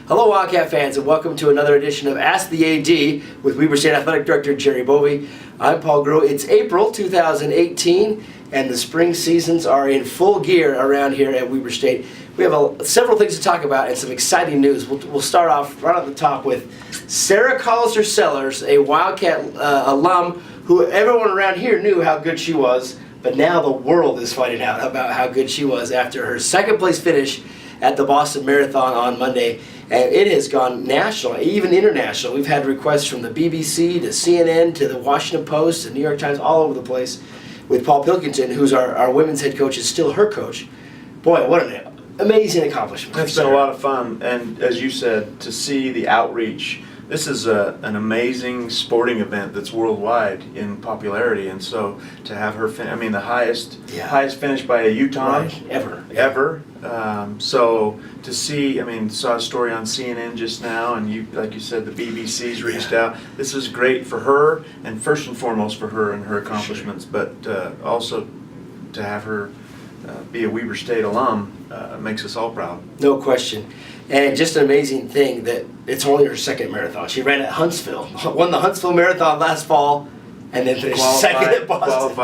Hello Wildcat fans, and welcome to another edition of Ask the AD with Weber State Athletic Director Jerry Bovee. I'm Paul Groh. It's April 2018 and the spring seasons are in full gear around here at Weber State. We have several things to talk about and some exciting news. We'll start off right at the top with Sarah Collister Sellers, a Wildcat alum who everyone around here knew how good she was, but now the world is finding out about how good she was after her second place finish at the Boston Marathon on Monday. And it has gone national, even international. We've had requests from the BBC to CNN to the Washington Post to New York Times, all over the place, with Paul Pilkington, who's our women's head coach, is still her coach. Boy, what an amazing accomplishment. It's been a lot of fun, and as you said, to see the outreach. This is an amazing sporting event that's worldwide in popularity, and so to have her the highest finish by a Utah ever. So to see, saw a story on CNN just now, and like you said, the BBC's reached out. This is great for her, and first and foremost for her and her accomplishments, but also to have her be a Weber State alum makes us all proud. No question. And just an amazing thing that it's only her second marathon. She ran at Huntsville, won the Huntsville Marathon last fall, and then finished second at Boston.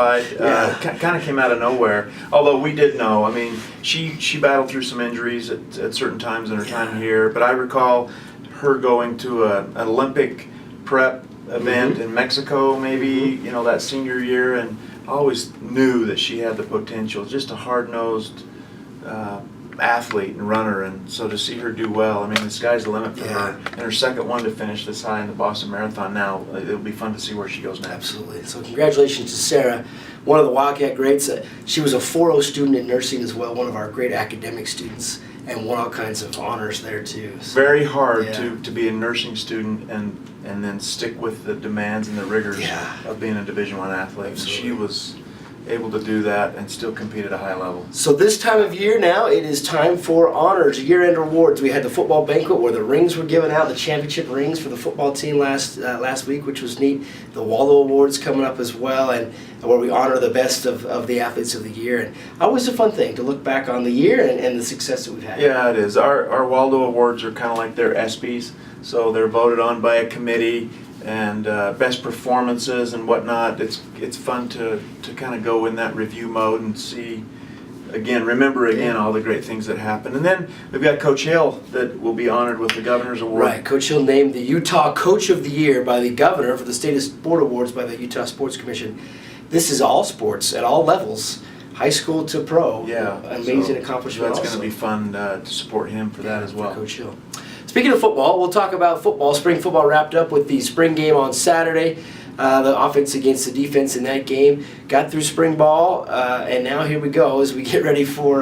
Kind of came out of nowhere. Although we did know, she battled through some injuries at certain times in her time here. But I recall her going to an Olympic prep event in Mexico, maybe that senior year, and I always knew that she had the potential. Just a hard-nosed athlete and runner, and so to see her do well, the sky's the limit for her. And her second one to finish this high in the Boston Marathon now, it'll be fun to see where she goes next. Absolutely. So congratulations to Sarah, one of the Wildcat greats. She was a 4.0 student in nursing as well, one of our great academic students, and won all kinds of honors there too. So, very hard to be a nursing student and then stick with the demands and the rigors of being a Division I athlete. Absolutely. She was able to do that and still compete at a high level. So this time of year now, it is time for honors, year-end awards. We had the football banquet where the rings were given out, the championship rings for the football team last week, which was neat. The Waldo Awards coming up as well, and where we honor the best of the athletes of the year. And always a fun thing to look back on the year and the success that we've had. Yeah, it is. Our Waldo Awards are kind of like their ESPYs, so they're voted on by a committee, and best performances and whatnot. It's fun to kind of go in that review mode and see remember all the great things that happened. And then we've got Coach Hill that will be honored with the Governor's Award. Right, Coach Hill named the Utah Coach of the Year by the Governor for the State of Sport Awards by the Utah Sports Commission. This is all sports at all levels, high school to pro. Yeah, amazing accomplishment. That's going to be fun to support him for that as well. Coach Hill. Speaking of football, we'll talk about football. Spring football wrapped up with the spring game on Saturday. The offense against the defense in that game. Got through spring ball, and now here we go as we get ready for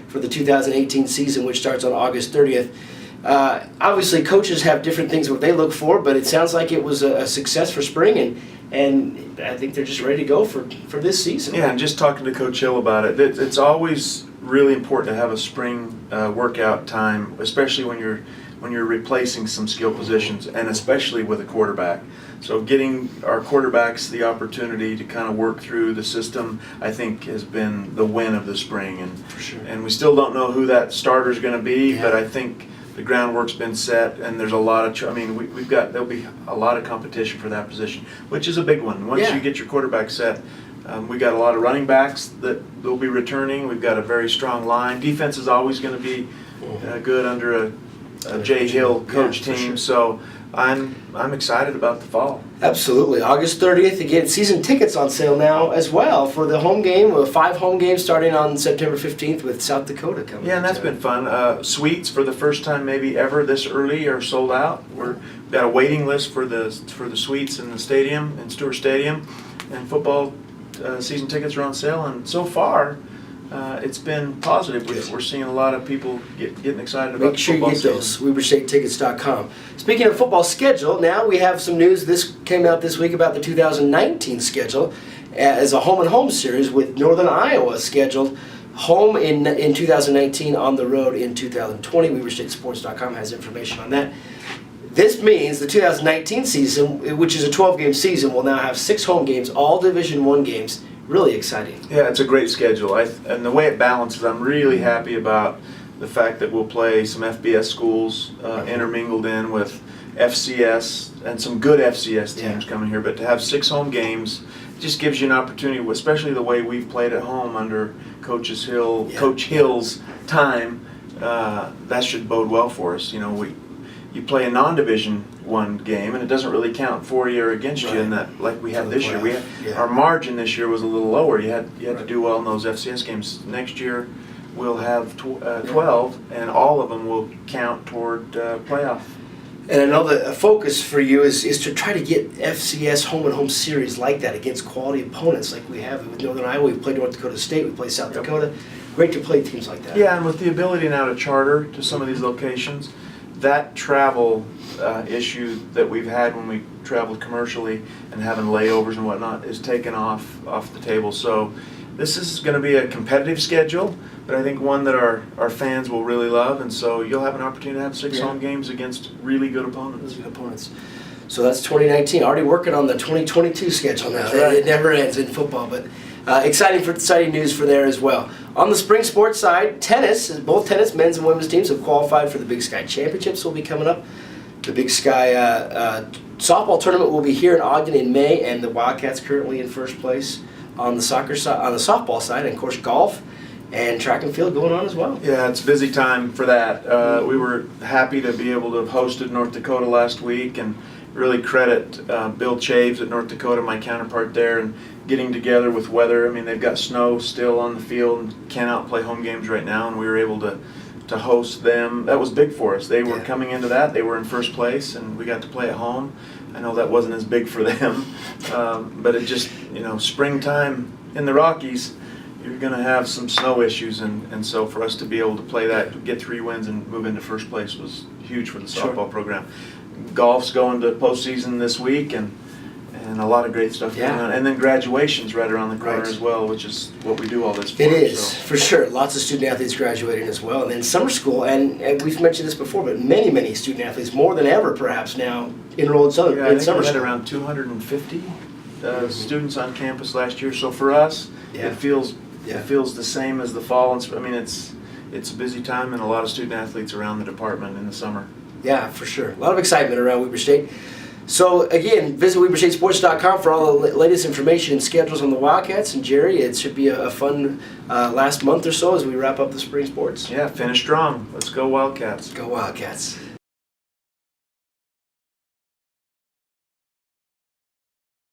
the 2018 season, which starts on August 30th. Obviously, coaches have different things what they look for, but it sounds like it was a success for spring, and I think they're just ready to go for this season. Yeah, and just talking to Coach Hill about it, it's always really important to have a spring workout time, especially when you're replacing some skill positions, and especially with a quarterback. So getting our quarterbacks the opportunity to kind of work through the system, I think, has been the win of the spring. And for sure. And we still don't know who that starter is going to be, but I think the groundwork's been set, and there's a lot of there'll be a lot of competition for that position, which is a big one. Once you get your quarterback set, we got a lot of running backs that will be returning. We've got a very strong line. Defense is always going to be good under a Jay Hill coach team. Sure. So I'm excited about the fall. Absolutely. August 30th, again, season tickets on sale now as well for the home game. 5 home games starting on September 15th with South Dakota coming. Yeah, and that's been fun. Suites for the first time maybe ever this early are sold out. We've got a waiting list for the suites in the stadium, in Stewart Stadium, and football season tickets are on sale. And so far, it's been positive. We're seeing a lot of people getting excited about the football season. Make sure you get those, WeberStateTickets.com. Speaking of football schedule, now we have some news. This came out this week about the 2019 schedule as a home-and-home series with Northern Iowa scheduled home in 2019, on the road in 2020. WeberStateSports.com has information on that. This means the 2019 season, which is a 12-game season, will now have 6 home games, all Division I games. Really exciting. Yeah, it's a great schedule. And the way it balances, I'm really happy about the fact that we'll play some FBS schools intermingled in with FCS and some good FCS teams coming here, but to have 6 home games just gives you an opportunity, especially the way we've played at home under Coach Hill's time. That should bode well for us. You know, you play a non-Division I game, and it doesn't really count for you or against you in that, like we had this year. Our margin this year was a little lower. You had to do well in those FCS games. Next year, we'll have 12, and all of them will count toward playoff. And I know the focus for you is to try to get FCS home-and-home series like that against quality opponents like we have with Northern Iowa. We played North Dakota State, we played South Dakota. Great to play teams like that. Yeah, and with the ability now to charter to some of these locations, that travel issue that we've had when we traveled commercially and having layovers and whatnot is taken off the table. So this is going to be a competitive schedule, but I think one that our fans will really love, and so you'll have an opportunity to have 6 home games against really good opponents. So that's 2019. Already working on the 2022 schedule now. That's right. It never ends in football, but exciting news for there as well. On the spring sports side, both tennis men's and women's teams have qualified for the Big Sky Championships. Will be coming up. The Big Sky softball tournament will be here in Ogden in May, and the Wildcats currently in first place on the softball side, and of course golf and track and field going on as well. Yeah, it's a busy time for that. We were happy to be able to have hosted North Dakota last week, and really credit Bill Chaves at North Dakota, my counterpart there, and getting together with weather. I mean, they've got snow still on the field and cannot play home games right now, and we were able to host them. That was big for us. They were coming into that. They were in first place, and we got to play at home. I know that wasn't as big for them, but it just, springtime in the Rockies, you're going to have some snow issues, and so for us to be able to play that, get 3 wins and move into first place was huge for the softball program. Golf's going to postseason this week, and a lot of great stuff going on. And then graduation's right around the corner as well, which is what we do all this for. It is, for sure. Lots of student athletes graduating as well. And then summer school, and we've mentioned this before, but many student athletes, more than ever perhaps now, enrolled in summer I think school. we had around 250 students on campus last year. So for us, it feels the same as the fall. I mean, it's a busy time, and a lot of student athletes around the department in the summer. Yeah, for sure. A lot of excitement around Weber State. So again, visit WeberStateSports.com for all the latest information and schedules on the Wildcats. And Jerry, it should be a fun last month or so as we wrap up the spring sports. Yeah, finish strong. Let's go Wildcats. Go Wildcats.